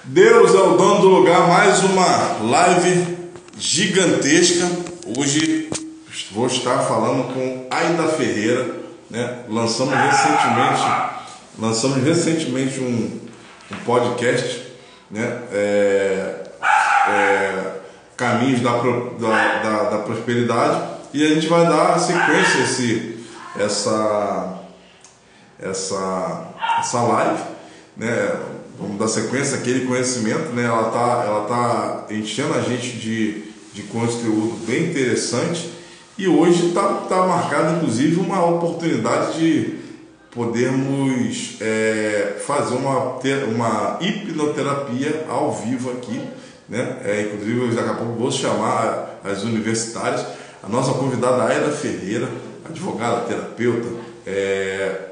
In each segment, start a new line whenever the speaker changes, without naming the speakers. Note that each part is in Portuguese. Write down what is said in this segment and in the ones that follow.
Deus é o dono do lugar, mais uma live gigantesca. Hoje vou estar falando com Aida Ferreira, né? Lançamos recentemente um podcast, né? Caminhos da prosperidade, e a gente vai dar sequência essa live, né? Vamos dar sequência àquele conhecimento, né? Ela tá enchendo a gente de conteúdo bem interessante, e hoje tá marcada inclusive uma oportunidade de podermos fazer uma hipnoterapia ao vivo aqui, né? Inclusive daqui a pouco vou chamar as universitárias. A nossa convidada Aida Ferreira, advogada, terapeuta,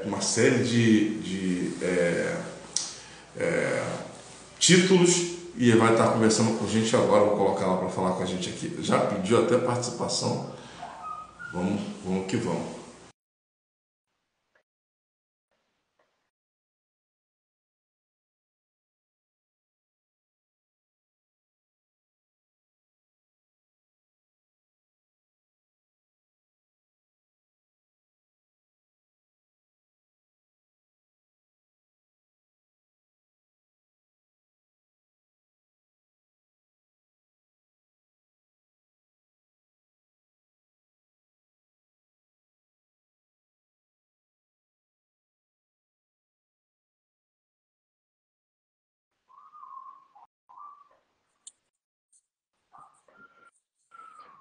uma série de títulos, e vai estar conversando com a gente agora. Vou colocar ela para falar com a gente aqui. Já pediu até participação. Vamos que vamos.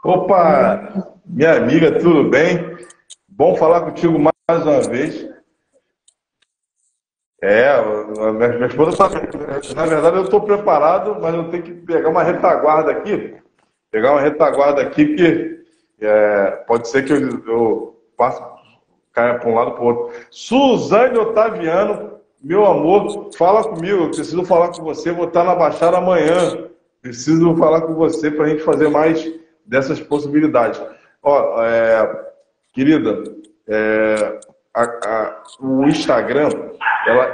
Opa, minha amiga, tudo bem? Bom falar contigo mais uma vez. Minha esposa tá. Na verdade, eu estou preparado, mas eu tenho que pegar uma retaguarda aqui. Porque pode ser que eu caia para um lado para o outro. Suzane Otaviano, meu amor, fala comigo. Eu preciso falar com você. Vou estar na Baixada amanhã. Preciso falar com você para a gente fazer mais dessas possibilidades. Ó, querida, o Instagram,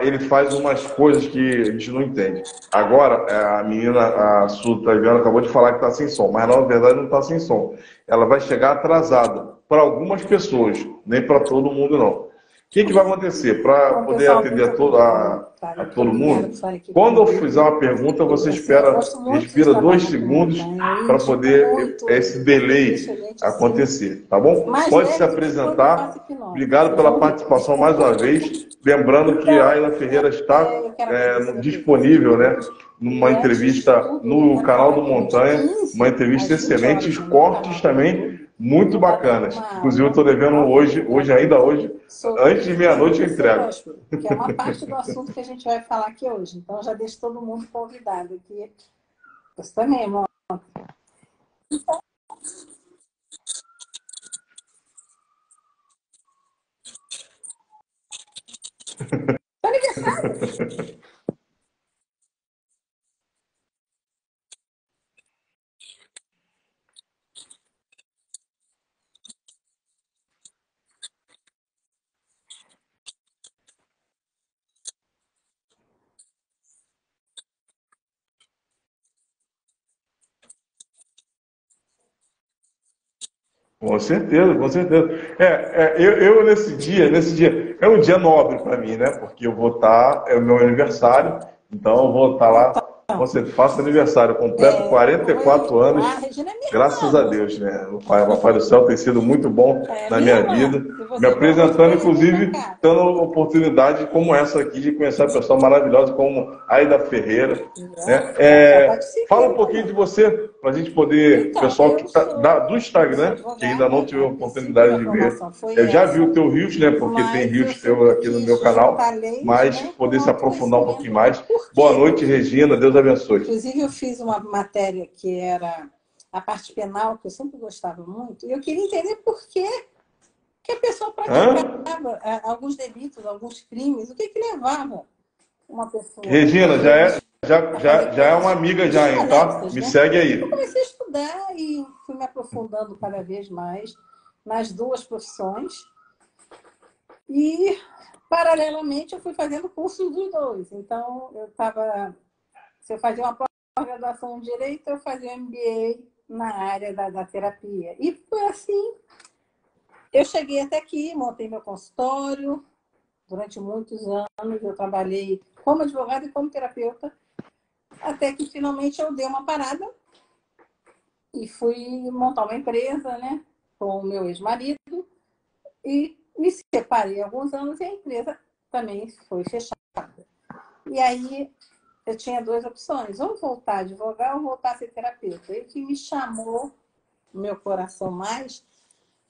ele faz umas coisas que a gente não entende. Agora, a menina, a Sul-Taviana, acabou de falar que está sem som, mas na verdade não está sem som. Ela vai chegar atrasada para algumas pessoas, nem para todo mundo não. O que vai acontecer? Para poder atender a todo mundo, quando eu fizer uma pergunta, você respira 2 segundos para poder esse delay acontecer, tá bom? Pode se apresentar. Obrigado pela participação mais uma vez. Lembrando que a Aida Ferreira está disponível, né, numa entrevista no canal do Montanha, uma entrevista excelente, cortes também muito bacanas. Inclusive, eu estou devendo ainda hoje, antes de meia-noite eu entrego.
Que é uma parte do assunto que a gente vai falar aqui hoje. Então, já deixo todo mundo convidado aqui. Você também, amor. Aniversário?
Com certeza, com certeza. Eu nesse dia, é um dia nobre para mim, né? Porque eu vou estar, é o meu aniversário, então eu vou estar lá. Você faço aniversário, completo 44 anos,
A Regina é minha
graças
irmã.
a Deus, né? O Papai do Céu tem sido muito bom na
minha
minha
irmã.
vida, me apresentando, inclusive, dando oportunidade como essa aqui de conhecer uma pessoa maravilhosa como Aida Ferreira, né? Fala um pouquinho de você, para a gente poder,
Então,
pessoal que do Instagram, que ainda não tive a oportunidade de ver, eu já vi o teu Reels, né? Porque tem Reels teu aqui no meu canal, mas poder se aprofundar um pouquinho mais. Boa noite, Regina, Deus abençoe.
Inclusive, eu fiz uma matéria que era a parte penal, que eu sempre gostava muito, e eu queria entender por que a pessoa praticava alguns delitos, alguns crimes, o que levava uma pessoa...
Regina, já é uma amiga já, hein, tá? Me segue aí.
Eu comecei a estudar e fui me aprofundando cada vez mais nas duas profissões. E, paralelamente, eu fui fazendo cursos dos dois. Então, eu estava Se eu fazia uma pós-graduação em Direito, eu fazia um MBA na área da terapia. E foi assim, eu cheguei até aqui, montei meu consultório. Durante muitos anos eu trabalhei como advogada e como terapeuta, até que finalmente eu dei uma parada e fui montar uma empresa, né, com o meu ex-marido, e me separei há alguns anos e a empresa também foi fechada. E aí eu tinha duas opções, ou voltar a advogar ou voltar a ser terapeuta. E o que me chamou no meu coração mais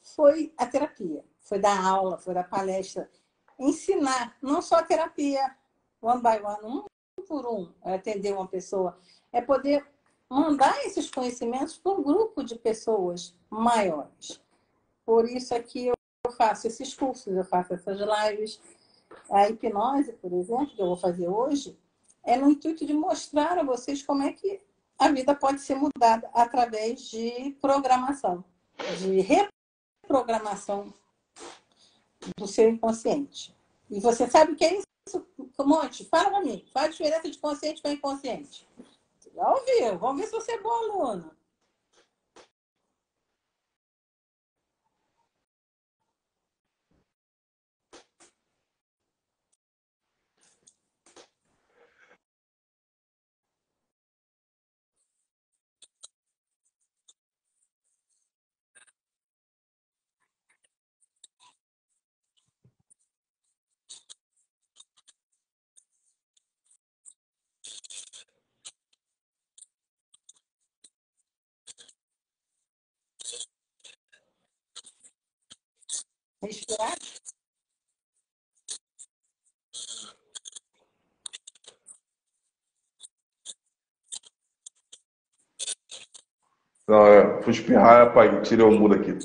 foi a terapia, foi dar aula, foi dar palestra, ensinar, não só a terapia, one by one, um por um, atender uma pessoa, é poder mandar esses conhecimentos para um grupo de pessoas maiores. Por isso é que eu faço esses cursos, eu faço essas lives. A hipnose, por exemplo, que eu vou fazer hoje, é no intuito de mostrar a vocês como é que a vida pode ser mudada através de programação, de reprogramação do seu inconsciente. E você sabe o que é isso, Monte? Fala para mim. Qual a diferença de consciente para inconsciente? Já ouviu. Vamos ver se você é bom aluno. Respirar.
Não, fui espirrar, apaguei, tirei o mudo aqui.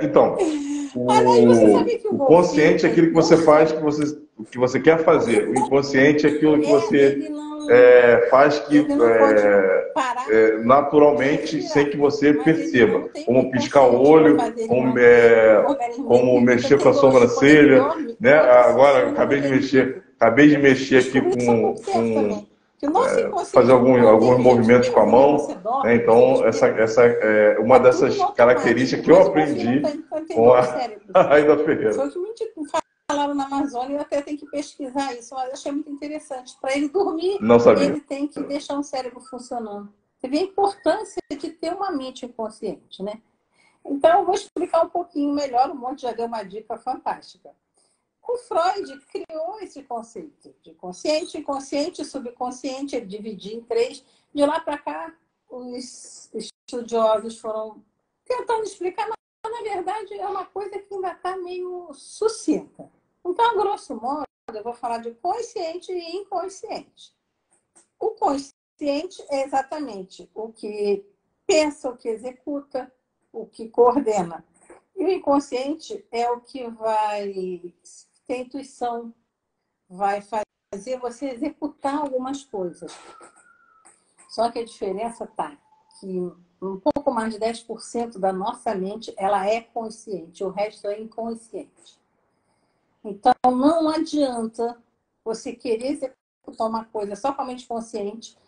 Então,
Aliás, você sabia que o
o
golfinho
consciente é
tem
aquilo que você faz,
curso?
que você quer fazer. O inconsciente é aquilo que
Ele
você
não,
faz que
ele não pode parar de
naturalmente, sem
respirar.
que você
Mas ele
perceba.
não tem o
Como piscar o
inconsciente para
olho,
fazer ele manter o organismo dele
como
vivo.
mexer com
Tem
a
golfinho, quando ele
sobrancelha,
dorme,
né?
outro
Agora,
funciona mantém ele vivo.
acabei de mexer aqui
Descobri isso há pouco tempo também. Que o nosso
fazer
inconsciente, quando
alguns
ele já te
movimentos com a
viu e você
mão, né?
dorme, você
Então,
respira,
essa é uma
é tudo no
dessas
automático.
características que eu
Mas o golfinho não
aprendi
tem, então ele tem
com
dois
a
cérebros.
Aida
Foi
Ferreira.
o que me falaram na Amazônia, eu até tenho que pesquisar isso, mas eu achei muito interessante. Para ele dormir,
Não sabia.
ele tem que deixar o cérebro funcionando. Você vê a importância de ter uma mente inconsciente, né? Então, eu vou explicar um pouquinho melhor, o Monte já deu uma dica fantástica. O Freud criou esse conceito de consciente, inconsciente, subconsciente, ele dividia em três. De lá para cá, os estudiosos foram tentando explicar, mas na verdade é uma coisa que ainda está meio sucinta. Então, a grosso modo, eu vou falar de consciente e inconsciente. O consciente é exatamente o que pensa, o que executa, o que coordena. E o inconsciente é o que vai ter intuição, vai fazer você executar algumas coisas. Só que a diferença está que um pouco mais de 10% da nossa mente ela é consciente, o resto é inconsciente. Então, não adianta você querer executar uma coisa só com a mente consciente,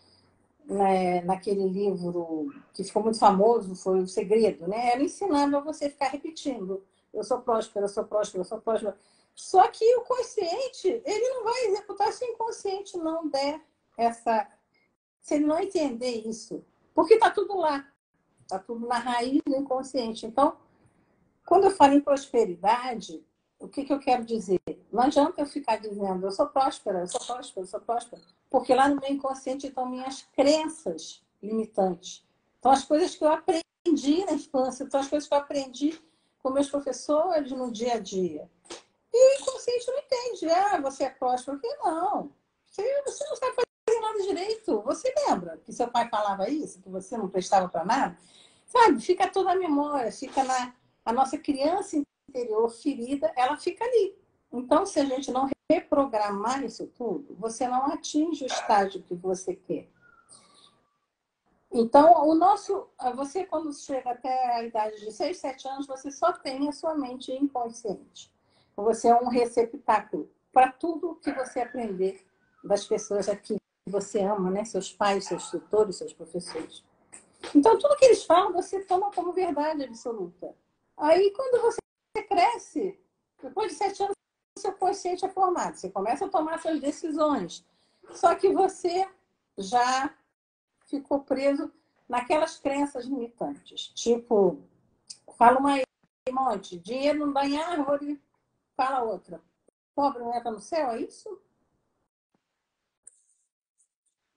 né, naquele livro que ficou muito famoso, foi O Segredo, né? Ela ensinava você a ficar repetindo. Eu sou próspera, eu sou próspera, eu sou próspera. Só que o consciente, ele não vai executar se o inconsciente não der essa... Se ele não entender isso. Porque está tudo lá. Está tudo na raiz do inconsciente. Então, quando eu falo em prosperidade, o que eu quero dizer? Não adianta eu ficar dizendo, eu sou próspera, eu sou próspera, eu sou próspera. Porque lá no meu inconsciente estão minhas crenças limitantes. Então, as coisas que eu aprendi na infância, então as coisas que eu aprendi com meus professores no dia a dia. E o inconsciente não entende. Ah, você é próspero. Porque não. Você não sabe fazer nada direito. Você lembra que seu pai falava isso? Que você não prestava para nada? Sabe? Fica toda a memória, fica a nossa criança interior ferida, ela fica ali. Então, se a gente não reprogramar isso tudo, você não atinge o estágio que você quer. Então, você quando chega até a idade de 6, 7 anos, você só tem a sua mente inconsciente. Você é um receptáculo para tudo que você aprender das pessoas aqui você ama, né? Seus pais, seus tutores, seus professores. Então, tudo que eles falam, você toma como verdade absoluta. Aí, quando você cresce, depois de 7 anos, seu consciente é formado. Você começa a tomar suas decisões. Só que você já ficou preso naquelas crenças limitantes. Tipo, fala uma aí, monte, dinheiro não dá em árvore, fala outra. Pobre não entra no céu, é isso?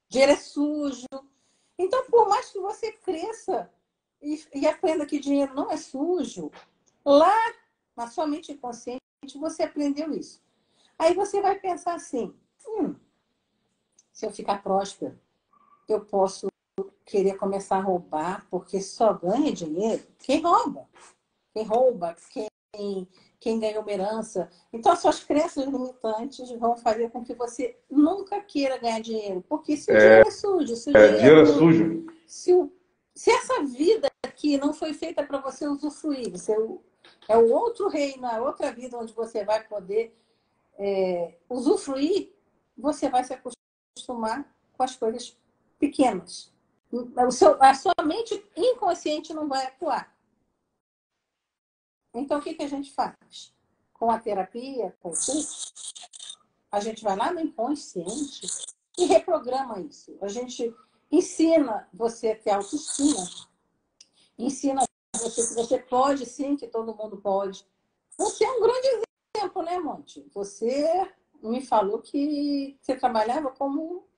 Dinheiro é sujo. Então, por mais que você cresça e aprenda que dinheiro não é sujo, lá na sua mente inconsciente você aprendeu isso. Aí você vai pensar assim, se eu ficar próspero, eu posso querer começar a roubar, porque só ganha dinheiro quem rouba. Quem rouba, quem ganhou uma herança. Então, as suas crenças limitantes vão fazer com que você nunca queira ganhar dinheiro. Porque se o dinheiro é sujo, se o
Dinheiro é
dinheiro...
sujo.
Se essa vida aqui não foi feita para você usufruir, é o outro reino, a outra vida onde você vai poder usufruir, você vai se acostumar com as coisas pequenas. A sua mente inconsciente não vai atuar. Então, o que a gente faz? Com a terapia, com o curso, a gente vai lá no inconsciente e reprograma isso. A gente ensina você a ter autoestima, ensina você que você pode sim, que todo mundo pode. Você é um grande exemplo, né, Monte? Você me falou que você trabalhava como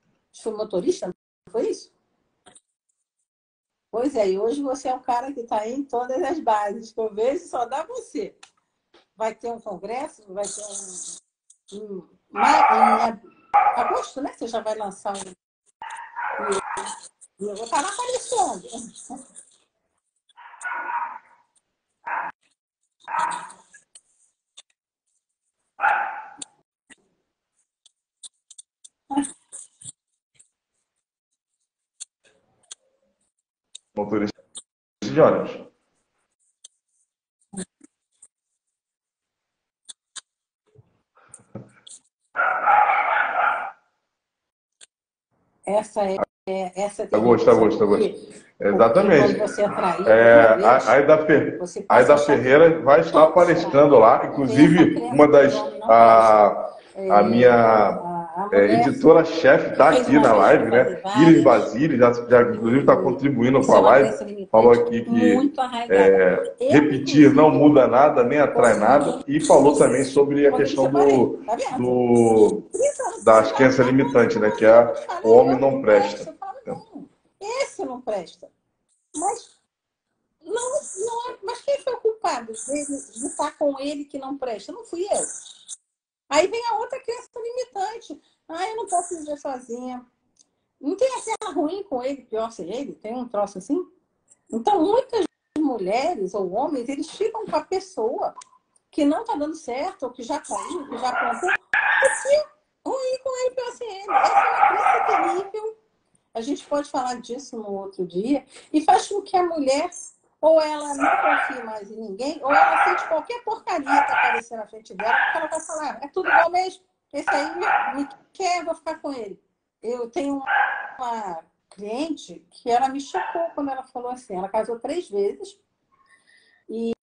motorista, não foi isso? Pois é, e hoje você é um cara que está em todas as bases, que eu vejo só dá você. Vai ter um congresso, vai ter em agosto, né? Você já vai lançar um. E eu vou estar lá aparecendo.
Motorista de ônibus.
Essa é
Agosto,
terrível.
agosto, agosto.
Porque quando
Exatamente.
você é traído você passa
Aida
a achar que
Ferreira vai estar
todos
palestrando
traem.
lá,
Tem essa
inclusive
crença
uma
que
das
o homem não presta.
a minha
A mulher
editora-chefe está
fez
aqui
uma
na
vez, vai
live,
fazer
né? Iris
várias.
Basile, já inclusive está contribuindo com
Isso
a
é uma
live.
crença
Falou
limitante
aqui que
muito arraigada. Eu,
repetir não
inclusive,
muda nada, nem atrai nada, e falou também sobre a
quando eu me
questão
separei, tá vendo?
do
30 anos de
das
casado,
crenças
agora
limitantes,
que
né? Que
você
é
me fala,
o homem
eu que
não presta.
presto. Eu falo, não, esse não presta. Mas, mas quem foi o culpado de estar com ele que não presta? Não fui eu. Aí vem a outra crença limitante. Eu não posso viver sozinha. Não tem a cena ruim com ele, pior ser ele? Tem um troço assim? Então, muitas mulheres ou homens, eles ficam com a pessoa que não está dando certo, ou que já caiu, que já plantou, ruim com ele, pior ser ele. Essa é uma crença terrível. A gente pode falar disso no outro dia. E faz com que a mulher, ou ela não confie mais em ninguém, ou ela sente qualquer porcaria que aparecer na frente dela, porque ela vai falar, é tudo igual mesmo. Esse aí me quer, eu vou ficar com ele. Eu tenho uma cliente que ela me chocou quando ela falou assim. Ela casou 3 vezes e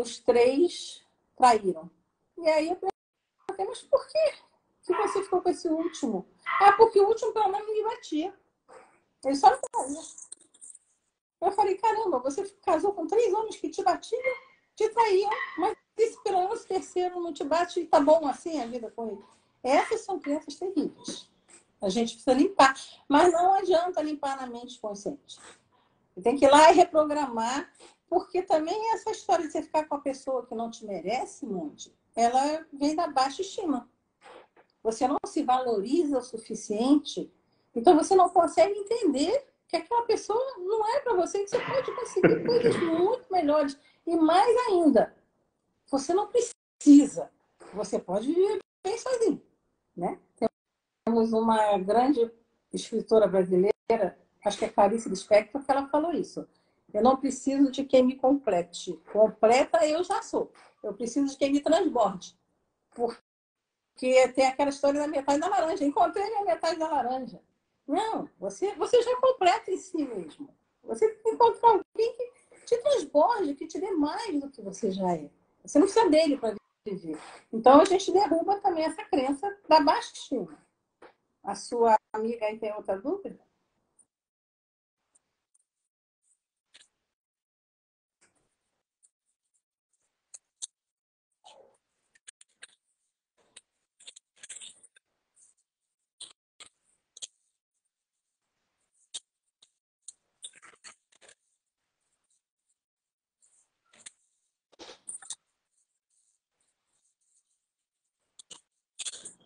os 3 traíram. E aí eu perguntei, mas por que você ficou com esse último? Porque o último pelo menos me batia. Ele só não traía. Eu falei, caramba, você casou com 3 homens que te batiam, te traíam, mas esse pelo menos o terceiro não te bate e tá bom assim a vida com ele. Essas são crenças terríveis. A gente precisa limpar. Mas não adianta limpar na mente consciente. Tem que ir lá e reprogramar, porque também essa história de você ficar com a pessoa que não te merece, Monte, ela vem da baixa estima. Você não se valoriza o suficiente, então você não consegue entender que aquela pessoa não é para você, que você pode conseguir coisas muito melhores. E mais ainda, você não precisa. Você pode viver bem sozinho, né? Temos uma grande escritora brasileira, acho que é Clarice Lispector, que ela falou isso. Eu não preciso de quem me complete. Completa eu já sou. Eu preciso de quem me transborde. Porque tem aquela história da metade da laranja. Encontrei a minha metade da laranja. Não, você já completa em si mesmo. Você tem que encontrar alguém que te transborde, que te dê mais do que você já é. Você não precisa dele para viver. Então a gente derruba também essa crença da baixa estima. A sua amiga aí tem outra dúvida?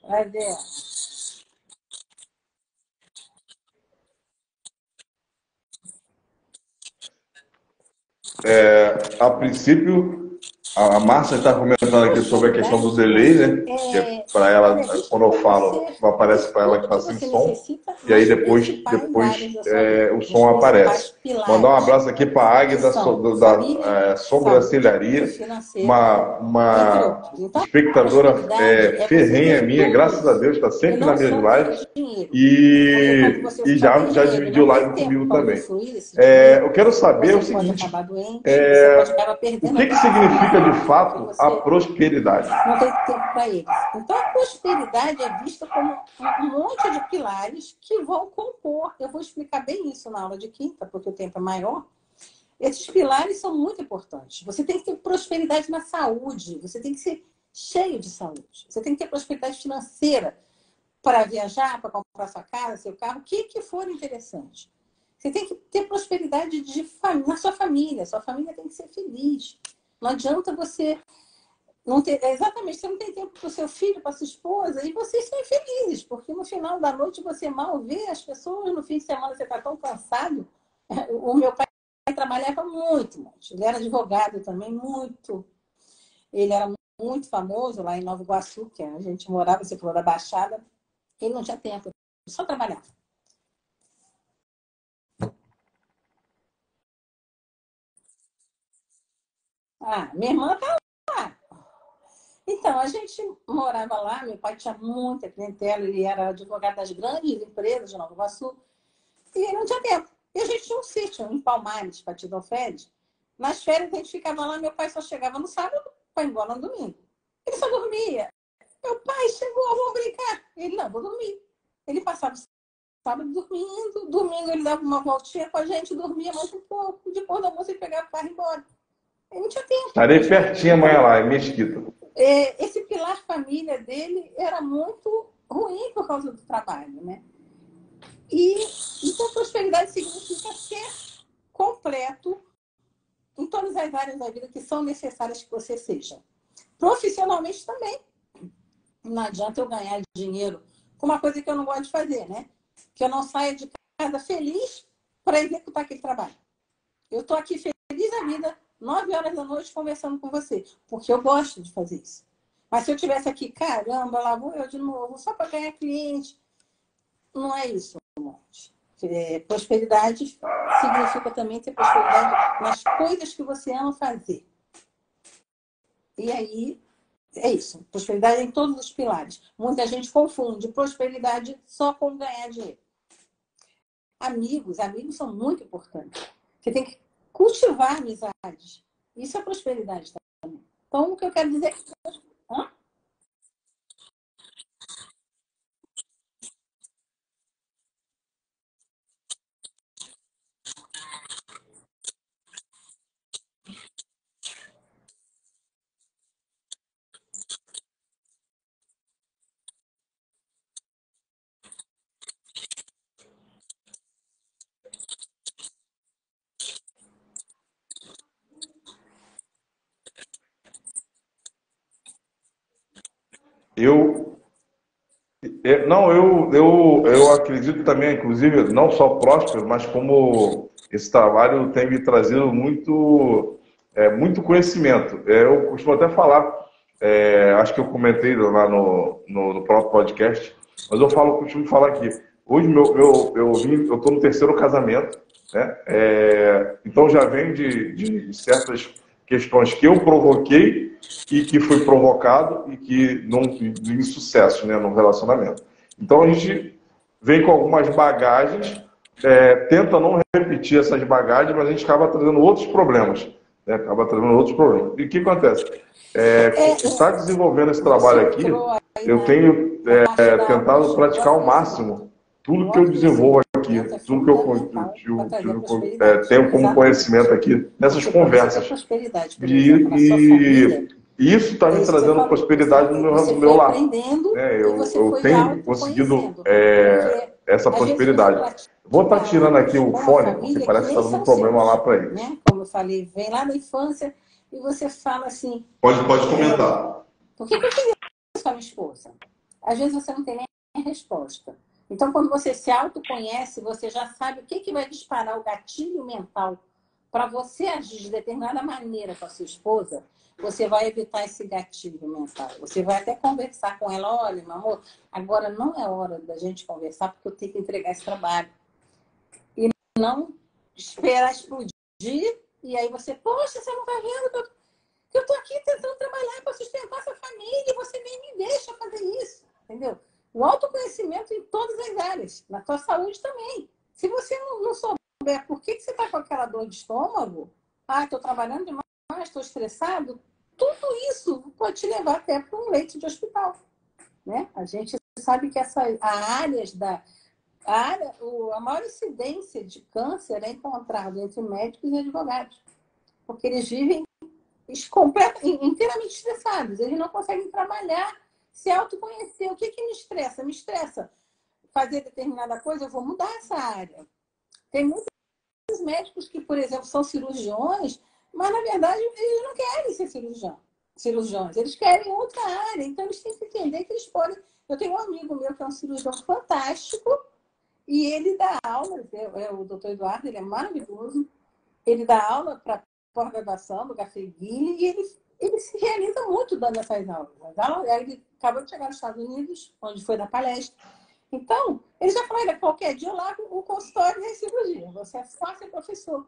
Vai ver.
A princípio, a Márcia está comentando aqui sobre a questão do delay, né? Que para ela, quando eu falo, aparece para ela que está sem som. E aí depois o som aparece. Mandar um abraço aqui para a Águia da Sobrancelharia, uma espectadora ferrenha minha, graças a Deus, está sempre nas minhas lives. E já dividiu live comigo também. Eu quero saber o seguinte, o que significa de fato a prosperidade?
Não tem tempo para eles. Então a prosperidade é vista como um monte de pilares que vão compor. Eu vou explicar bem isso na aula de quinta, porque o tempo é maior. Esses pilares são muito importantes. Você tem que ter prosperidade na saúde, você tem que ser cheio de saúde, você tem que ter prosperidade financeira para viajar, para comprar sua casa, seu carro, o que for interessante. Você tem que ter prosperidade na sua família tem que ser feliz. Não adianta você não ter. Exatamente, você não tem tempo para o seu filho, para sua esposa, e vocês são infelizes, porque no final da noite você mal vê as pessoas, no fim de semana você está tão cansado. O meu pai trabalhava muito. Ele era advogado também, muito. Ele era muito famoso lá em Nova Iguaçu, que a gente morava, você falou da Baixada. Ele não tinha tempo, só trabalhava. Minha irmã tá lá. Então, a gente morava lá, meu pai tinha muita clientela, ele era advogado das grandes empresas de Nova Iguaçu, e ele não tinha tempo. E a gente tinha um sítio em Palmares, Partido Alferes. Nas férias a gente ficava lá, meu pai só chegava no sábado para ir embora no domingo. Ele só dormia. Meu pai chegou, vamos brincar. Ele, não, vou dormir. Ele passava o sábado dormindo, domingo ele dava uma voltinha com a gente, dormia mais um pouco, depois do almoço ele pegava o carro e ia embora. Ele não tinha tempo.
Estarei pertinho amanhã lá, em Mesquita.
Esse pilar família dele era muito ruim por causa do trabalho, né? Então, prosperidade significa ser completo em todas as áreas da vida que são necessárias que você seja. Profissionalmente também. Não adianta eu ganhar dinheiro com uma coisa que eu não gosto de fazer, né? Que eu não saia de casa feliz para executar aquele trabalho. Eu estou aqui feliz da vida, 9 horas da noite, conversando com você, porque eu gosto de fazer isso. Mas se eu estivesse aqui, caramba, lá vou eu de novo, só para ganhar cliente, não é isso, monte. Prosperidade significa também ter prosperidade nas coisas que você ama fazer. E aí, é isso. Prosperidade em todos os pilares. Muita gente confunde prosperidade só com ganhar dinheiro. Amigos são muito importantes. Você tem que cultivar amizades. Isso é prosperidade também. Então, o que eu quero dizer é que...
Eu acredito também, inclusive, não só próspero, mas como esse trabalho tem me trazido muito conhecimento. Eu costumo até falar, acho que eu comentei lá no próprio podcast, mas costumo falar aqui. Hoje eu estou no terceiro casamento, né? Então já vem de certas questões que eu provoquei e que foi provocado e que não de insucesso, né, no relacionamento. Então a gente vem com algumas bagagens, tenta não repetir essas bagagens, mas a gente acaba trazendo outros problemas. Né? Acaba trazendo outros problemas. E o que acontece? Está desenvolvendo esse trabalho aqui, eu tenho tentado praticar ao máximo tudo que eu desenvolvo aqui, tudo que eu tenho como conhecimento aqui, nessas conversas. E isso está me trazendo prosperidade no meu lar. Eu tenho conseguido essa prosperidade. Vou estar tirando aqui o fone, porque parece que está dando problema lá para eles.
Como eu falei, vem lá da infância e você fala assim...
Pode comentar.
Por que eu queria isso com a minha esposa? Às vezes você não tem nem a resposta. Então, quando você se autoconhece, você já sabe o que vai disparar o gatilho mental para você agir de determinada maneira com a sua esposa. Você vai evitar esse gatilho mental. Você vai até conversar com ela. Olha, meu amor, agora não é hora da gente conversar porque eu tenho que entregar esse trabalho. E não esperar explodir. E aí você, poxa, você não está vendo que eu estou aqui tentando trabalhar para sustentar essa família e você nem me deixa fazer isso. Entendeu? O autoconhecimento em todas as áreas. Na tua saúde também. Se você não souber por que você está com aquela dor de estômago, estou trabalhando demais, estou estressado, tudo isso pode te levar até para um leito de hospital. Né? A gente sabe que a maior incidência de câncer é encontrada entre médicos e advogados. Porque eles vivem inteiramente estressados. Eles não conseguem trabalhar, se autoconhecer. O que me estressa? Me estressa fazer determinada coisa, eu vou mudar essa área. Tem muitos médicos que, por exemplo, são cirurgiões, mas, na verdade, eles não querem ser cirurgiões. Eles querem outra área. Então, eles têm que entender que eles podem... Eu tenho um amigo meu que é um cirurgião fantástico e ele dá aulas, o doutor Eduardo, ele é maravilhoso. Ele dá aula para pós-graduação do Gafeguini e ele se realiza muito dando essas aulas. Ele acabou de chegar nos Estados Unidos, onde foi dar palestra. Então, ele já falou, qualquer dia eu largo o consultório de cirurgia. Você é só ser professor.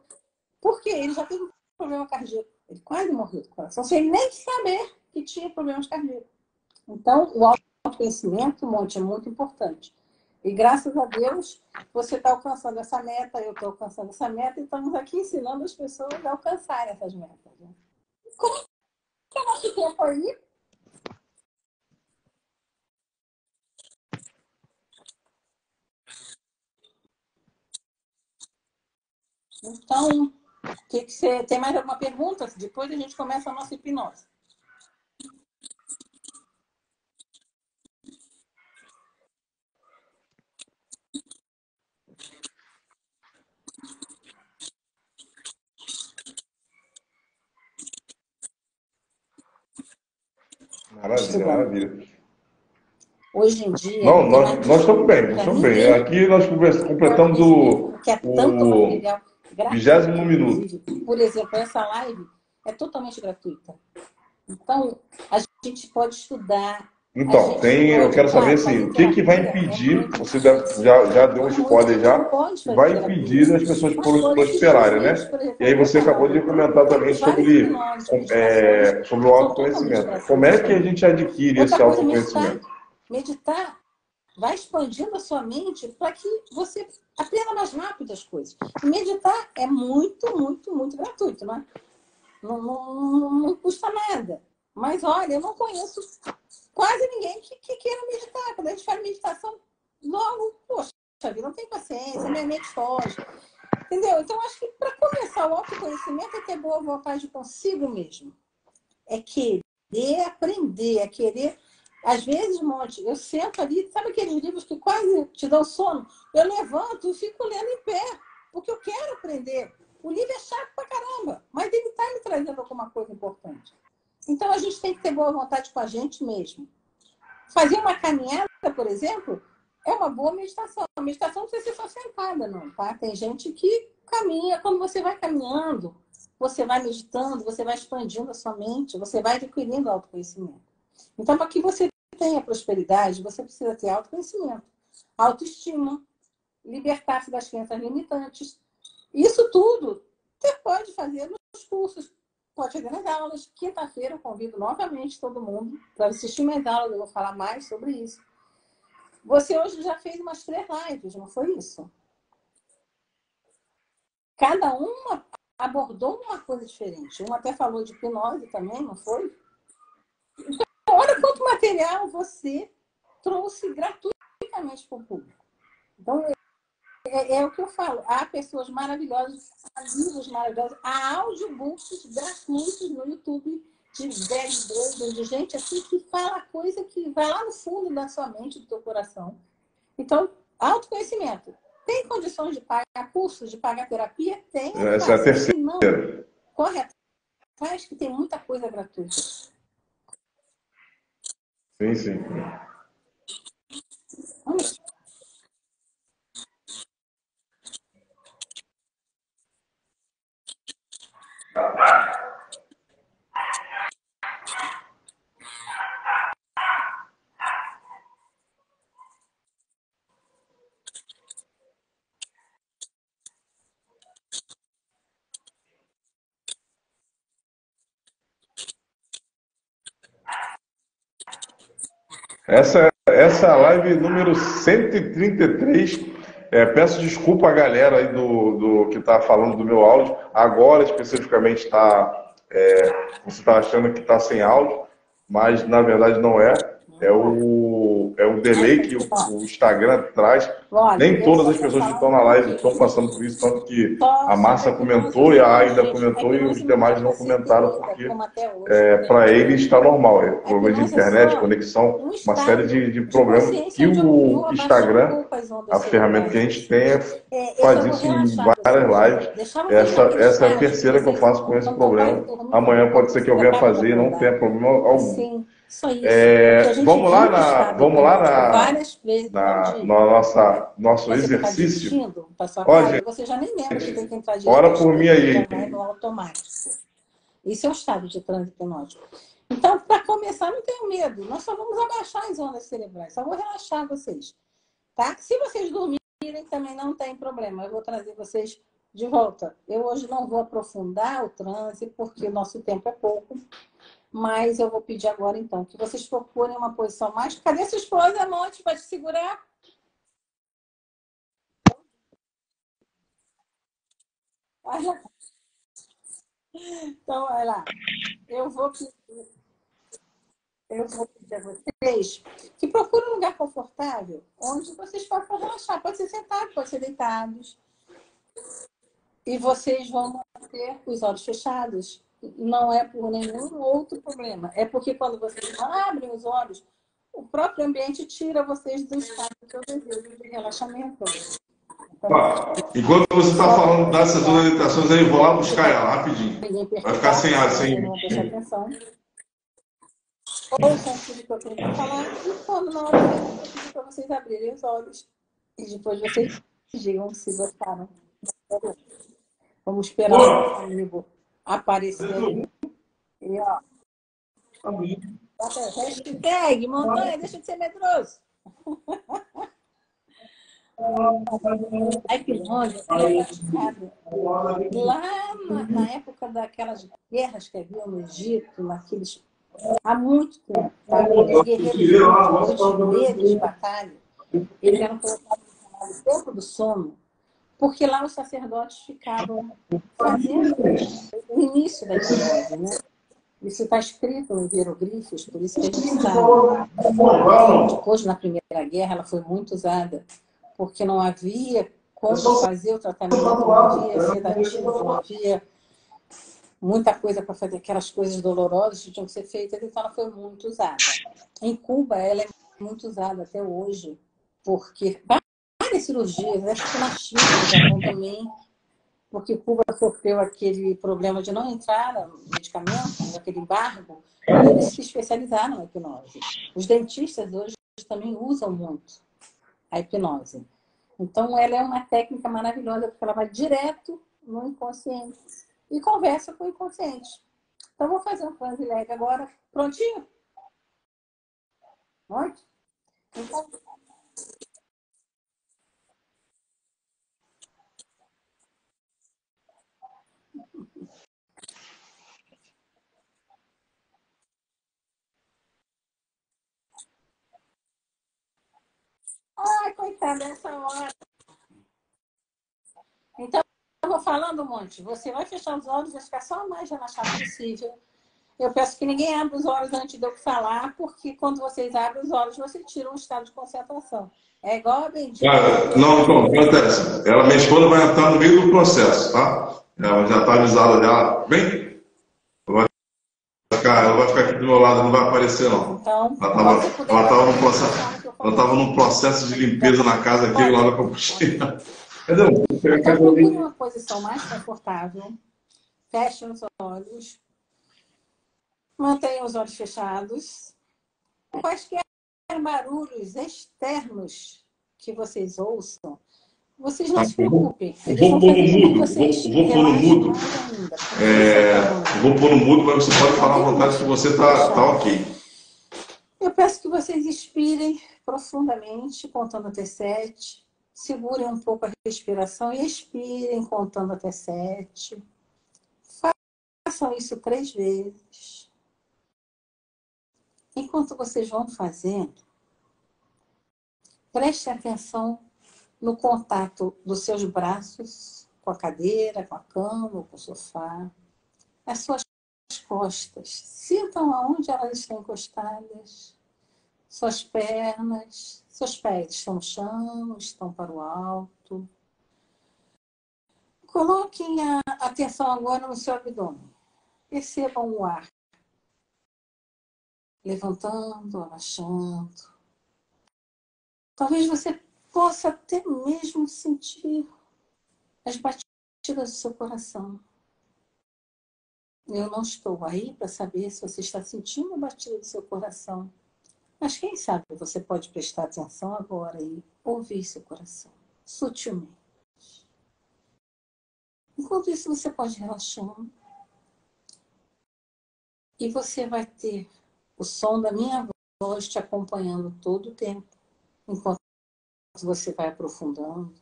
Por quê? Ele já teve um problema cardíaco. Ele quase morreu do coração, sem nem saber que tinha problemas cardíacos. Então, o autoconhecimento, Monte, é muito importante. E graças a Deus, você está alcançando essa meta, eu estou alcançando essa meta, e estamos aqui ensinando as pessoas a alcançarem essas metas. Né? Como é o nosso tempo aí? Então, que você tem mais alguma pergunta? Depois a gente começa a nossa hipnose.
Maravilha, maravilha.
Hoje em dia...
Não, nós estamos bem, Aqui nós completamos o 20º minuto.
Por exemplo, essa live é totalmente gratuita. Então, a gente pode estudar.
Então, eu quero saber assim, o que vai impedir, você já deu um spoiler vai impedir as pessoas prosperarem, né? E aí você acabou de comentar também sobre o autoconhecimento. Como é que a gente adquire esse autoconhecimento?
Meditar vai expandindo a sua mente para que você aprenda mais rápido as coisas. E meditar é muito, muito, muito gratuito, né? Não custa nada. Mas, olha, eu não conheço quase ninguém que queira meditar. Quando a gente faz meditação, logo, poxa vida, não tem paciência, minha mente foge. Entendeu? Então, acho que para começar o autoconhecimento é ter boa vontade consigo mesmo. É querer aprender, é querer... Às vezes, Monte, eu sento ali, sabe aqueles livros que quase te dão sono? Eu levanto e fico lendo em pé, porque eu quero aprender. O livro é chato pra caramba, mas ele está me trazendo alguma coisa importante. Então, a gente tem que ter boa vontade com a gente mesmo. Fazer uma caminhada, por exemplo, é uma boa meditação. A meditação não precisa ser só sentada, não, tá? Tem gente que caminha, quando você vai caminhando, você vai meditando, você vai expandindo a sua mente, você vai adquirindo autoconhecimento. Então, para que você tenha prosperidade, você precisa ter autoconhecimento, autoestima, libertar-se das crenças limitantes. Isso tudo você pode fazer nos cursos, pode fazer nas aulas. Quinta-feira eu convido novamente todo mundo para assistir minhas aulas, eu vou falar mais sobre isso. Você hoje já fez umas 3 lives, não foi isso? Cada uma abordou uma coisa diferente. Uma até falou de hipnose também, não foi? Então, olha quanto material você trouxe gratuitamente para o público. Então, é o que eu falo. Há pessoas maravilhosas, há livros maravilhosos, há audiobooks gratuitos no YouTube de velhos doidos, de gente assim que fala coisa que vai lá no fundo da sua mente, do teu coração. Então, autoconhecimento. Tem condições de pagar cursos, de pagar terapia? Tem, é
Essa é a
fácil. Se
terceira.
não, corre atrás que tem muita coisa gratuita.
Sim, sim. Essa é a live número 133. Peço desculpa à galera aí do que está falando do meu áudio. Agora, especificamente, você está achando que está sem áudio, mas na verdade não é. É o delay que o Instagram traz. Nem todas as pessoas que estão na live estão passando por isso, tanto que a Márcia comentou e a Aida comentou e os demais não comentaram, porque para eles está normal. É problema de internet, conexão, uma série de problemas que o Instagram, a ferramenta que a gente tem, faz isso em várias lives. Essa é a terceira que eu faço com esse problema. Amanhã pode ser que eu venha fazer e não tenha problema algum.
Sim, só isso.
Vamos lá nosso exercício. Ó, gente,
Você já nem lembra que tem que entrar direito.
ora por mim aí.
Já vai no automático. Isso é um estado de transe hipnótico. Então, para começar, não tenham medo. Nós só vamos abaixar as ondas cerebrais. Só vou relaxar vocês. Tá? Se vocês dormirem, também não tem problema. Eu vou trazer vocês de volta. Eu hoje não vou aprofundar o transe, porque o nosso tempo é pouco. Mas eu vou pedir agora, então, que vocês procurem uma posição mais... Cadê sua esposa, Monte, para te segurar? Então, olha lá. Eu vou pedir a vocês que procurem um lugar confortável, onde vocês possam relaxar. Pode ser sentado, pode ser deitados. E vocês vão manter os olhos fechados. Não é por nenhum outro problema. É porque quando vocês abrem os olhos, o próprio ambiente tira vocês do estado que eu desejo de relaxamento. Então,
enquanto você está falando dessas orientações aí, eu vou lá buscar ela rapidinho. Vai ficar sem ar, sem.
Não prestar atenção. Ouçam tudo que eu tenho para falar. E quando na hora certa, eu pedir para vocês abrirem os olhos. E depois vocês digam se gostaram. Vamos esperar o nosso amigo aparecer aqui. E, ó. Hashtag, montanha, deixa de ser medroso. A hipnose é praticada lá na época daquelas guerras que haviam no Egito, há muito tempo. Tá? Os guerreiros muito medo de batalha, eles eram colocados no tempo do sono, porque lá os sacerdotes ficavam fazendo o início da hipnose, né? Isso está escrito nos hieroglifos, por isso que a gente sabe. Depois, na Primeira Guerra, ela foi muito usada, porque não havia como fazer o tratamento, não havia sedativo, não havia muita coisa para fazer aquelas coisas dolorosas que tinham que ser feitas, então ela foi muito usada. Em Cuba, ela é muito usada até hoje, porque várias cirurgias, acho que na China, no Japão também, porque Cuba sofreu aquele problema de não entrar no medicamento, aquele embargo, e eles se especializaram na hipnose. Os dentistas hoje também usam muito a hipnose. Então, ela é uma técnica maravilhosa, porque ela vai direto no inconsciente e conversa com o inconsciente. Então, vou fazer um transe leve agora. Prontinho? Pronto? Então, Ai, coitada dessa hora. Então, eu vou falando um monte. Você vai fechar os olhos, vai ficar só o mais relaxado possível. Eu peço que ninguém abra os olhos antes de eu falar, porque quando vocês abrem os olhos, você tira um estado de concentração. É igual a bendita.
Cara, não, então, acontece. Minha esposa vai entrar no meio do processo, tá? Ela já está avisada já. Vem, ela vai ficar aqui do meu lado, não vai aparecer, não.
Então,
ela estava num processo de limpeza na casa aqui, lá na cozinha.
Então, procure uma posição mais confortável. Feche os olhos. Mantenha os olhos fechados. Quaisquer barulhos externos que vocês ouçam, vocês não se preocupem.
Vou pôr no mudo. Vou pôr no mudo, mas você pode falar à vontade que você tá ok.
Eu peço que vocês inspirem profundamente, contando até 7. Segurem um pouco a respiração e expirem, contando até 7. Façam isso 3 vezes. Enquanto vocês vão fazendo, preste atenção no contato dos seus braços com a cadeira, com a cama, com o sofá. As suas costas, sintam aonde elas estão encostadas. Suas pernas, seus pés estão no chão, estão para o alto. Coloquem a atenção agora no seu abdômen. Percebam o ar. Levantando, abaixando. Talvez você possa até mesmo sentir as batidas do seu coração. Eu não estou aí para saber se você está sentindo a batida do seu coração. Mas quem sabe você pode prestar atenção agora e ouvir seu coração, sutilmente. Enquanto isso, você pode relaxar. E você vai ter o som da minha voz te acompanhando todo o tempo. Enquanto você vai aprofundando,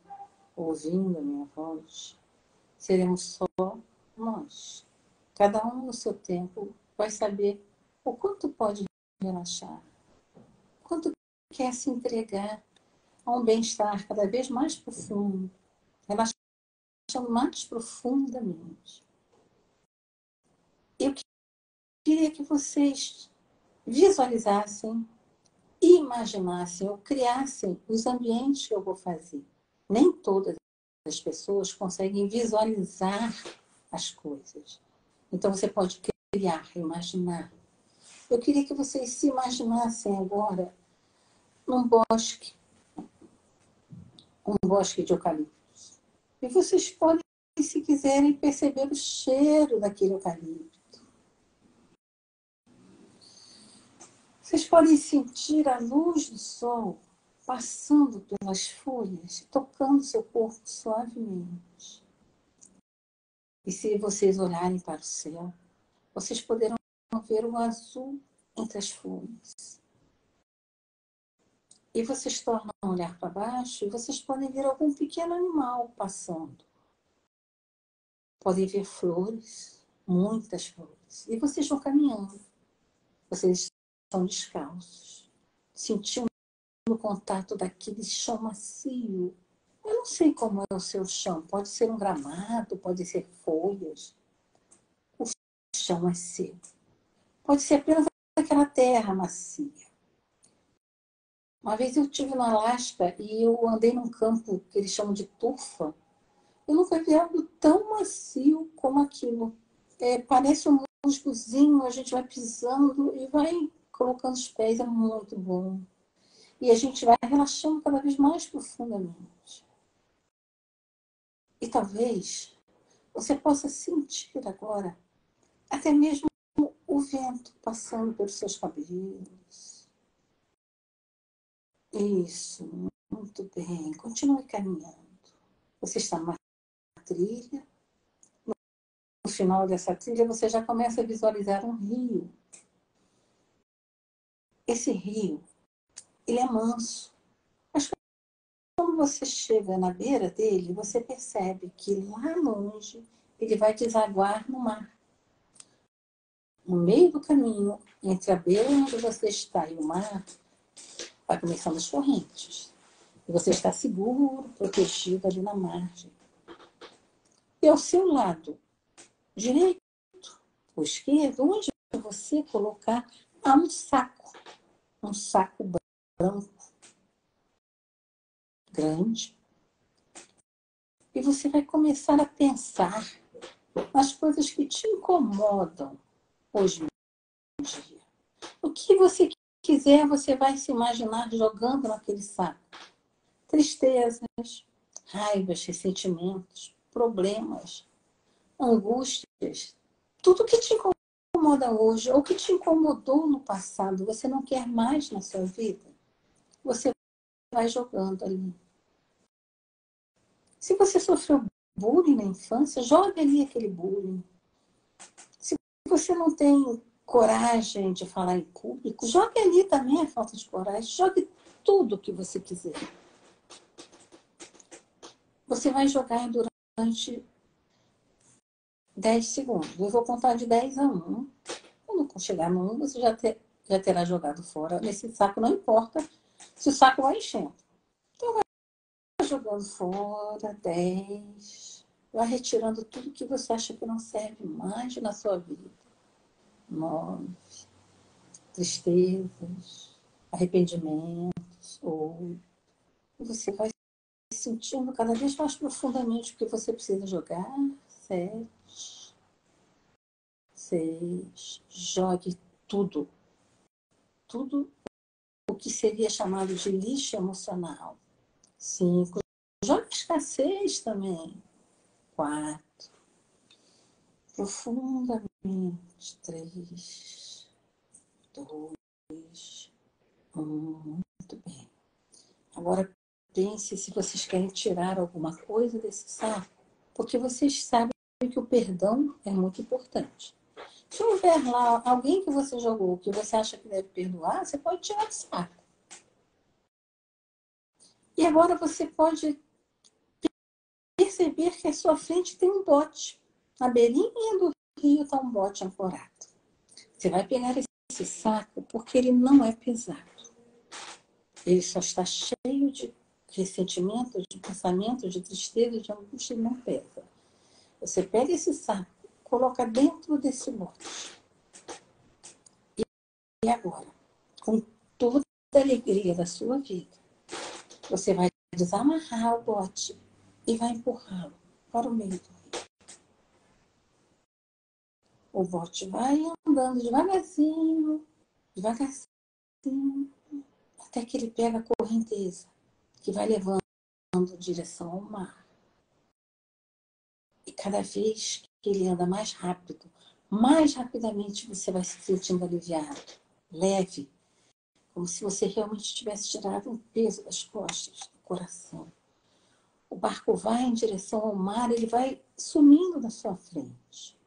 ouvindo a minha voz, seremos só nós. Cada um no seu tempo vai saber o quanto pode relaxar. Quanto quer se entregar a um bem-estar cada vez mais profundo, relaxando mais profundamente. Eu queria que vocês visualizassem, imaginassem ou criassem os ambientes que eu vou fazer. Nem todas as pessoas conseguem visualizar as coisas. Então você pode criar, imaginar. Eu queria que vocês se imaginassem agora num bosque, um bosque de eucaliptos. E vocês podem, se quiserem, perceber o cheiro daquele eucalipto. Vocês podem sentir a luz do sol passando pelas folhas, tocando seu corpo suavemente. E se vocês olharem para o céu, vocês poderão ver o azul entre as folhas. E vocês tornam a olhar para baixo e vocês podem ver algum pequeno animal passando. Podem ver flores, muitas flores. E vocês vão caminhando. Vocês estão descalços, sentindo o contato daquele chão macio. Eu não sei como é o seu chão. Pode ser um gramado, pode ser folhas. O chão é seu. Pode ser apenas aquela terra macia. Uma vez eu estive no Alasca e eu andei num campo que eles chamam de turfa. Eu nunca vi algo tão macio como aquilo. Parece um musgozinho, a gente vai pisando e vai colocando os pés, é muito bom. E a gente vai relaxando cada vez mais profundamente. E talvez você possa sentir agora até mesmo o vento passando pelos seus cabelos. Isso, muito bem. Continue caminhando. Você está numa trilha. No final dessa trilha, você já começa a visualizar um rio. Esse rio, ele é manso. Mas quando você chega na beira dele, você percebe que lá longe ele vai desaguar no mar. No meio do caminho, entre a beira onde você está e o mar, vai começando as correntes. E você está seguro, protegido ali na margem. E ao seu lado direito ou esquerdo, onde você colocar, há um saco branco, grande. E você vai começar a pensar nas coisas que te incomodam hoje em dia. O que você quiser, você vai se imaginar jogando naquele saco. Tristezas, raivas, ressentimentos, problemas, angústias, tudo que te incomoda hoje ou que te incomodou no passado, você não quer mais na sua vida, você vai jogando ali. Se você sofreu bullying na infância, jogue ali aquele bullying. Se você não tem coragem de falar em público, jogue ali também a falta de coragem, jogue tudo o que você quiser. Você vai jogar durante 10 segundos. Eu vou contar de 10 a 1. Quando chegar no 1, você já terá jogado fora. Nesse saco, não importa se o saco vai enchendo. Então, vai jogando fora, 10. Vai retirando tudo que você acha que não serve mais na sua vida. 9. Tristezas, arrependimentos. 8. E você vai sentindo cada vez mais profundamente o que você precisa jogar. 7. 6. Jogue tudo. Tudo o que seria chamado de lixo emocional. 5. Jogue escassez também. 4. Profundamente. 3. 2. 1. Muito bem. Agora pense se vocês querem tirar alguma coisa desse saco, porque vocês sabem que o perdão é muito importante. Se houver lá alguém que você jogou, que você acha que deve perdoar, você pode tirar do saco. E agora você pode perceber que à sua frente tem um bote. Na beirinha do rio está um bote ancorado. Você vai pegar esse saco porque ele não é pesado. Ele só está cheio de ressentimento, de pensamento, de tristeza, de angústia e não pesa. Você pega esse saco, coloca dentro desse bote. E agora, com toda a alegria da sua vida, você vai desamarrar o bote e vai empurrá-lo para o meio do rio. O bote vai andando devagarzinho, até que ele pega a correnteza, que vai levando em direção ao mar. E cada vez que ele anda mais rapidamente você vai se sentindo aliviado, leve, como se você realmente tivesse tirado um peso das costas, do coração. O barco vai em direção ao mar, ele vai sumindo na sua frente.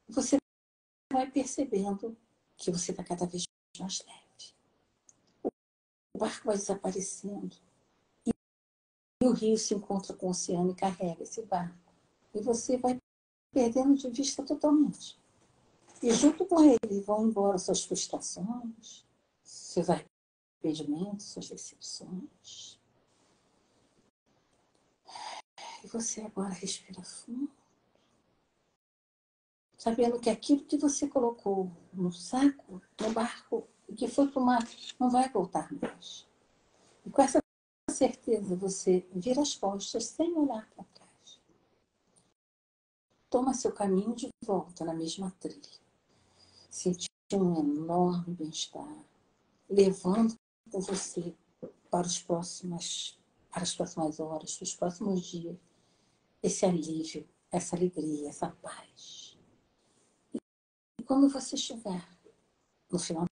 Você vai percebendo que você está cada vez mais leve. O barco vai desaparecendo. E o rio se encontra com o oceano e carrega esse barco. E você vai perdendo de vista totalmente. E junto com ele vão embora suas frustrações, seus arrependimentos, suas decepções. E você agora respira fundo, sabendo que aquilo que você colocou no saco, no barco, e que foi para o mar, não vai voltar mais. E com essa certeza, você vira as costas sem olhar para trás. Toma seu caminho de volta na mesma trilha. Sentir um enorme bem-estar, levando com você para as próximas horas, para os próximos dias, esse alívio, essa alegria, essa paz. E quando você estiver no final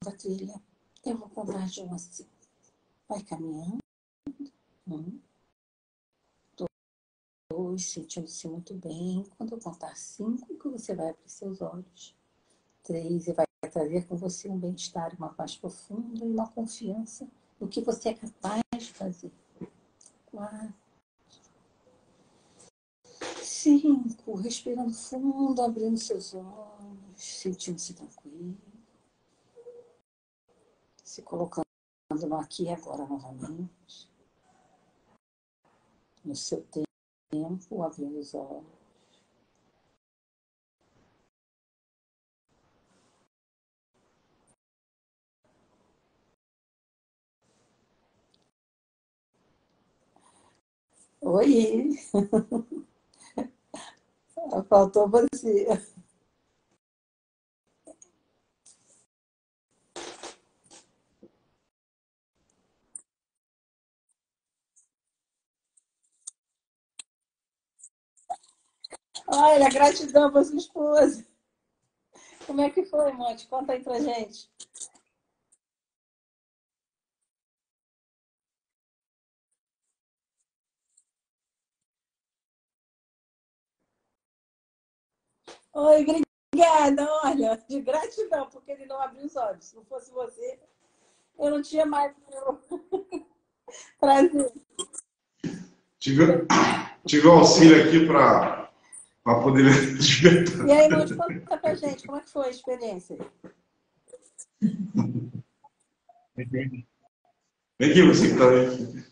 da trilha, eu vou contar de 1 a 5. Vai caminhando. 1, 2, sentindo-se muito bem. Quando eu contar 5, que você vai abrir seus olhos. 3, e vai trazer com você um bem-estar, uma paz profunda e uma confiança no que você é capaz de fazer. 4, 5, respirando fundo, abrindo seus olhos, sentindo-se tranquilo, se colocando no aqui e agora novamente. No seu tempo, abrindo os olhos. Oi! Faltou você. Olha, gratidão para sua esposa. Como é que foi, Monte? Conta aí pra gente. Oi, obrigada. Olha, de gratidão, porque ele não abriu os olhos. Se não fosse você, eu não tinha mais prazer.
Tive auxílio aqui para poder despertar.
E aí, Monte, conta pra gente, como é que foi a experiência?
Vem aqui, você que tá aí.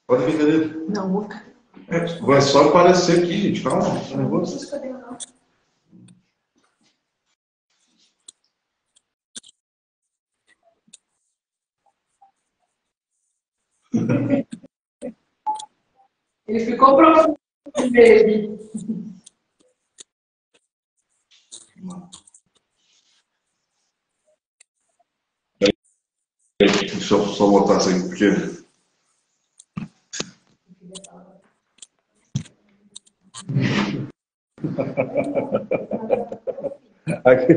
Pode vir, cadê?
Não, vou ficar.
Vai só aparecer aqui, gente. Calma, tá nervoso?
Ele ficou pronto mesmo.
Deixa eu só botar isso aqui, porque... Aqui,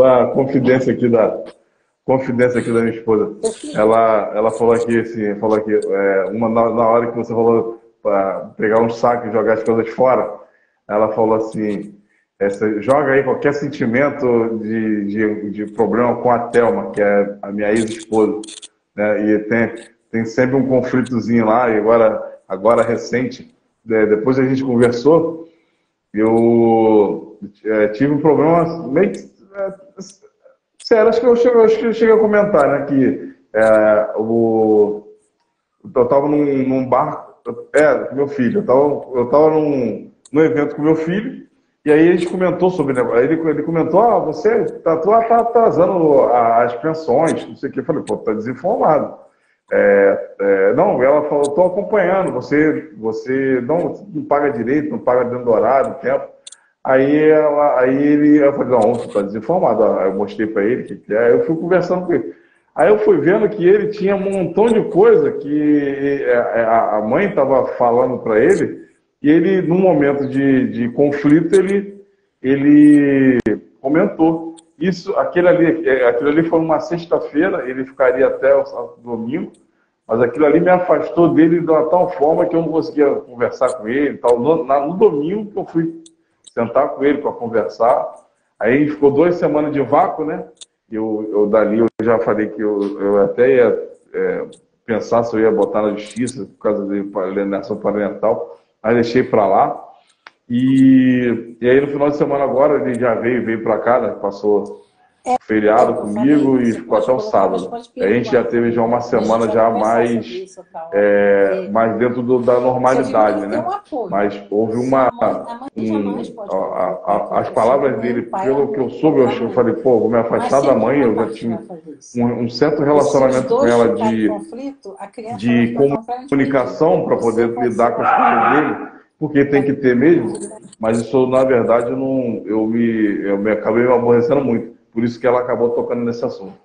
a confidência aqui da minha esposa. Ela falou aqui, assim, na hora que você falou para pegar um saco e jogar as coisas fora, ela falou assim, joga aí qualquer sentimento de problema com a Thelma, que é a minha ex-esposa, né? E tem sempre um conflitozinho lá, e agora recente, depois a gente conversou, eu tive um problema meio sério, acho que eu cheguei a comentar, né, que eu estava num bar, com meu filho, eu estava num evento com meu filho, e aí a gente comentou sobre, né, ele comentou, você tá atrasando as pensões, não sei o que, eu falei, pô, tá desinformado. Não, ela falou, estou acompanhando, você não paga direito, não paga dentro do horário, tempo. Eu falei, não, você está desinformado. Aí eu mostrei para ele o que é, eu fui conversando com ele. Aí eu fui vendo que ele tinha um montão de coisa que a mãe estava falando para ele, e ele, num momento de conflito, ele comentou. Aquilo ali foi uma sexta-feira, ele ficaria até o domingo, mas aquilo ali me afastou dele de uma tal forma que eu não conseguia conversar com ele. Tal. No domingo que eu fui sentar com ele para conversar, aí a gente ficou 2 semanas de vácuo, né? Dali eu já falei que eu até ia pensar se eu ia botar na justiça por causa de alienação parental, mas deixei para lá. E aí no final de semana agora ele já veio para cá, né? Passou feriado comigo e ficou até o sábado. A gente já teve já uma semana já mais dentro da normalidade, né? Mas houve as palavras dele, pelo que eu soube, eu falei, pô, vou me afastar da mãe, eu já tinha um certo relacionamento com ela de comunicação para poder lidar com as coisas dele, porque tem que ter mesmo, mas isso, na verdade, eu me acabei me aborrecendo muito. Por isso que ela acabou tocando nesse assunto.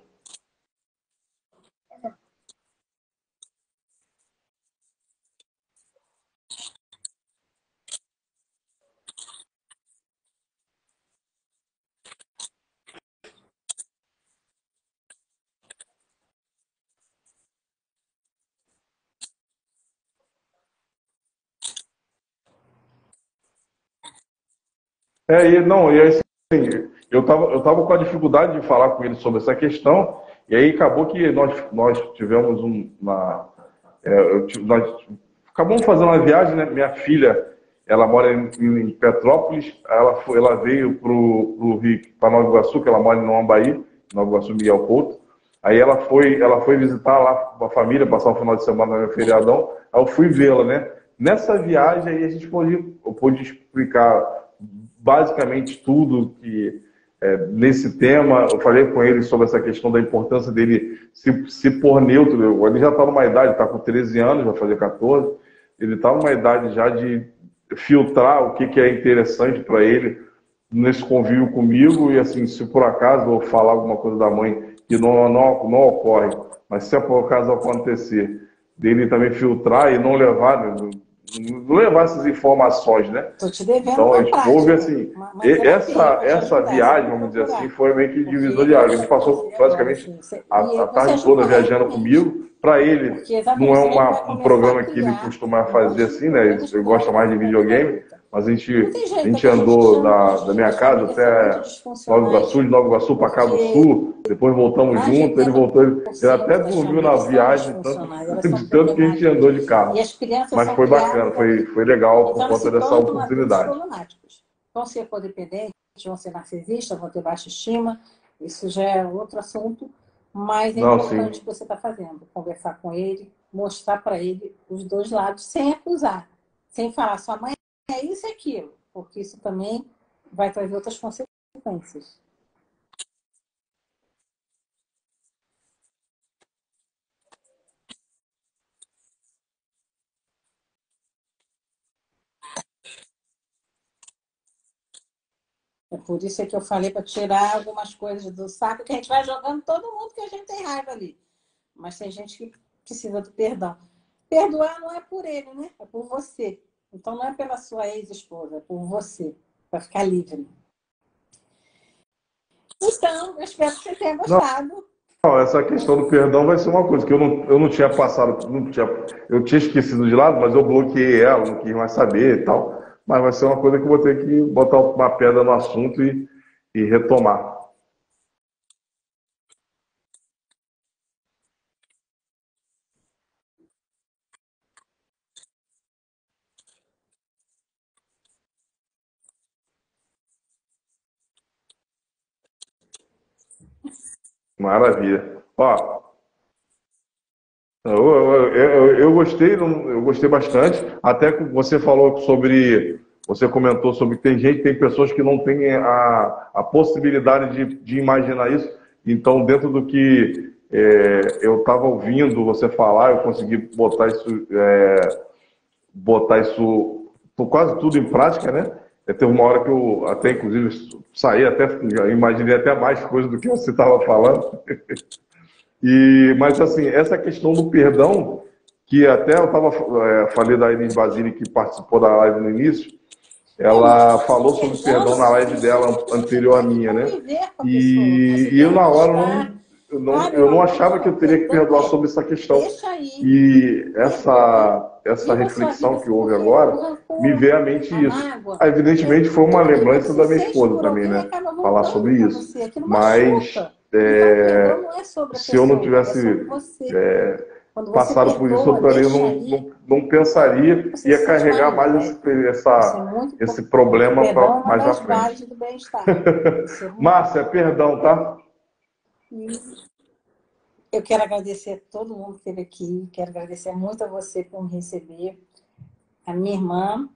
E assim, eu tava com a dificuldade de falar com ele sobre essa questão, e aí acabou que nós tivemos nós acabamos fazendo uma viagem, né? Minha filha, ela mora em Petrópolis, ela veio para o Rio, para Nova Iguaçu, que ela mora em Nova Bahia, Nova Iguaçu, Miguel Couto, Aí ela foi visitar lá a família, passar um final de semana no meu feriadão. Aí eu fui vê-la, né? Nessa viagem aí eu pude explicar basicamente tudo que nesse tema. Eu falei com ele sobre essa questão da importância dele se pôr neutro. Ele já está numa idade, está com 13 anos, vai fazer 14. Ele está numa idade já de filtrar o que, que é interessante para ele nesse convívio comigo. E assim, se por acaso eu falar alguma coisa da mãe que não ocorre, mas se por acaso acontecer, dele também filtrar e não levar essas informações, né?
Estou te devendo
Então,
uma
houve
prática,
assim,
uma terapia para te
essa
ajudar, você
viagem,
tem que
vamos dizer assim,
procurar.
foi meio que divisor de
Porque
águas. A gente passou
você agora,
praticamente
assim,
a
e você
tarde toda
ajuda
viajando
realmente.
comigo. Para ele,
Porque
não é
exatamente, senão ele vai
um
começar a
programa que ele
criar
costuma
um
fazer
monte de
assim, né?
problemas
Ele
por
gosta mais de
conta da
videogame,
conduta.
mas
E não tem
a
jeito,
gente
aqui a gente
andou
chama
da minha
as
casa
famílias são muito
até Nova Iguaçu,
disfuncionais,
de Nova Iguaçu para Cabo
porque
Sul, depois voltamos
mais de
juntos, ele
80%
até
das
dormiu na
famílias são
viagem,
disfuncionais, elas são
de tanto que a gente
problemáticas.
andou de
E
carro.
as crianças
Mas
são
foi bacana,
criadas ali.
foi legal
Então,
por
elas
conta
se
dessa
tornam adultos
oportunidade.
problemáticos. Vão ser codependentes, vão ser narcisistas, vão ter baixa estima. Isso já é outro assunto. Mas é
Não,
importante o
sim.
que você está fazendo. Conversar com ele, mostrar para ele os dois lados, sem acusar. Sem falar, sua mãe é isso e aquilo. Porque isso também vai trazer outras consequências. É por isso é que eu falei para tirar algumas coisas do saco, que a gente vai jogando todo mundo que a gente tem raiva ali. Mas tem gente que precisa do perdão. Perdoar não é por ele, né? É por você. Então não é pela sua ex-esposa, é por você, para ficar livre. Então, eu espero que você tenha
Não,
gostado.
essa questão do perdão vai ser uma coisa que eu não tinha passado, eu tinha esquecido de lado, mas eu bloqueei ela, não quis mais saber e tal. Mas vai ser uma coisa que eu vou ter que botar uma pedra no assunto e retomar. Maravilha. Ó, eu gostei bastante. Até que você falou você comentou sobre que tem pessoas que não têm a possibilidade de imaginar isso. Então, dentro do que eu estava ouvindo você falar, eu consegui botar isso, quase tudo em prática, né? Teve uma hora que eu até, inclusive, saí até, imaginei até mais coisas do que você estava falando. Mas assim, essa questão do perdão, que até falei da Elis Basile, que participou da live no início,
Mas
ela
esse
falou sobre perdão
perdão,
na live
isso é
dela
porque você
anterior à
tem que
minha, né?
conviver com a pessoa, que você
Eu
tem
na
que
hora
estar. Ah,
eu
meu
não achava que
amor,
eu teria que
perdão
perdoar
é,
sobre essa questão.
deixa aí,
E
perdoa,
essa
viva a sua vida,
reflexão que houve
porque o
agora me
rancor,
veio à mente
a
isso.
mágoa,
Ah, evidentemente foi uma
tudo que
lembrança
você
da minha
sente
esposa
por
também,
alguém
né?
acaba
Falar
voltando
sobre
para
isso.
você, aquilo
Mas
machuca. Então, o perdão não é sobre a
se eu não
pessoa, é
tivesse
sobre você. Quando você
passado por isso,
perdoa,
eu
deixa aí,
não pensaria,
você se
ia
sente mais
carregar mais
leve. Isso é muito
esse
importante. O
problema
perdão é uma
mais à
das
frente.
bases do bem-estar do ser humano.
Márcia, perdão, tá?
E eu quero agradecer a todo mundo que esteve aqui, quero agradecer muito a você por me receber, a minha irmã,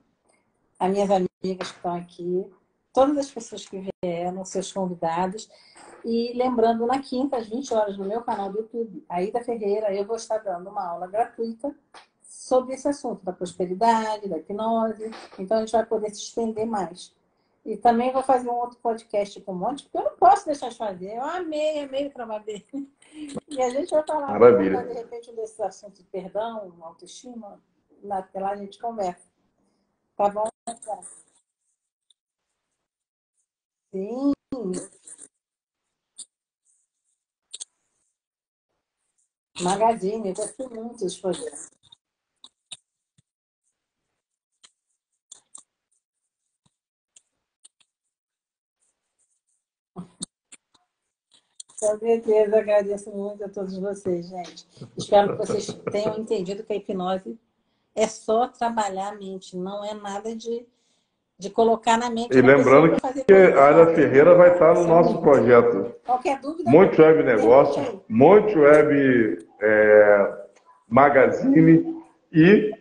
as minhas amigas que estão aqui, todas as pessoas que vieram, seus convidados. E lembrando, na quinta, às 20 horas, no meu canal do YouTube, Aida Ferreira, eu vou estar dando uma aula gratuita sobre esse assunto da prosperidade, da hipnose. Então, a gente vai poder se estender mais. E também vou fazer um outro podcast com um monte, porque eu não posso deixar de fazer. Eu amei o trabalho dele. E a gente vai falar, vamos botar,
Maravilha.
de repente, um desses assuntos de perdão, autoestima. Até lá a gente conversa. Tá bom? Sim, Magazine, eu gostei muito dos projetos. Com certeza, agradeço muito a todos vocês, gente. Espero que vocês tenham entendido que a hipnose é só trabalhar a mente, não é nada de de colocar na mente
E
da pessoa
lembrando
para fazer
que
coisas
a Ada
novas,
Ferreira vai estar no
Isso é
nosso
muito.
projeto.
Qualquer dúvida,
Monte Web
pergunte
Negócios,
aí.
Monte Web Magazine e,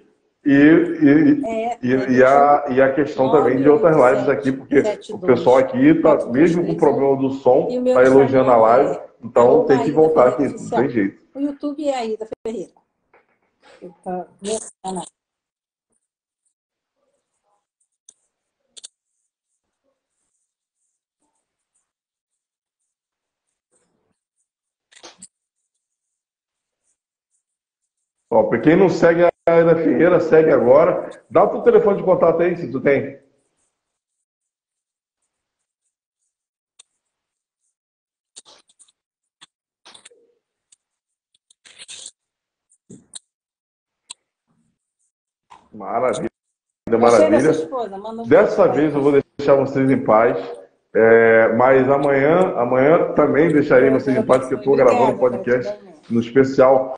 e, e a questão também de outras lives aqui, porque o pessoal aqui está, mesmo com o problema do som,
E o meu
está elogiando a live,
Instagram
então tem que
Aida
voltar
Ferreira
aqui, não
Oficial.
tem jeito.
O YouTube é Aida Ferreira. Então, meu canal.
Ó, para quem não segue a Aida Ferreira, segue agora. Dá o teu telefone de contato aí, se tu tem. Maravilha,
Gostei da sua
maravilha.
esposa. Manda um
Dessa
beijo pra
vez eu
ela.
vou deixar vocês em paz. Mas amanhã também deixarei vocês em paz, porque eu estou gravando
Obrigada,
podcast
gratidão.
no especial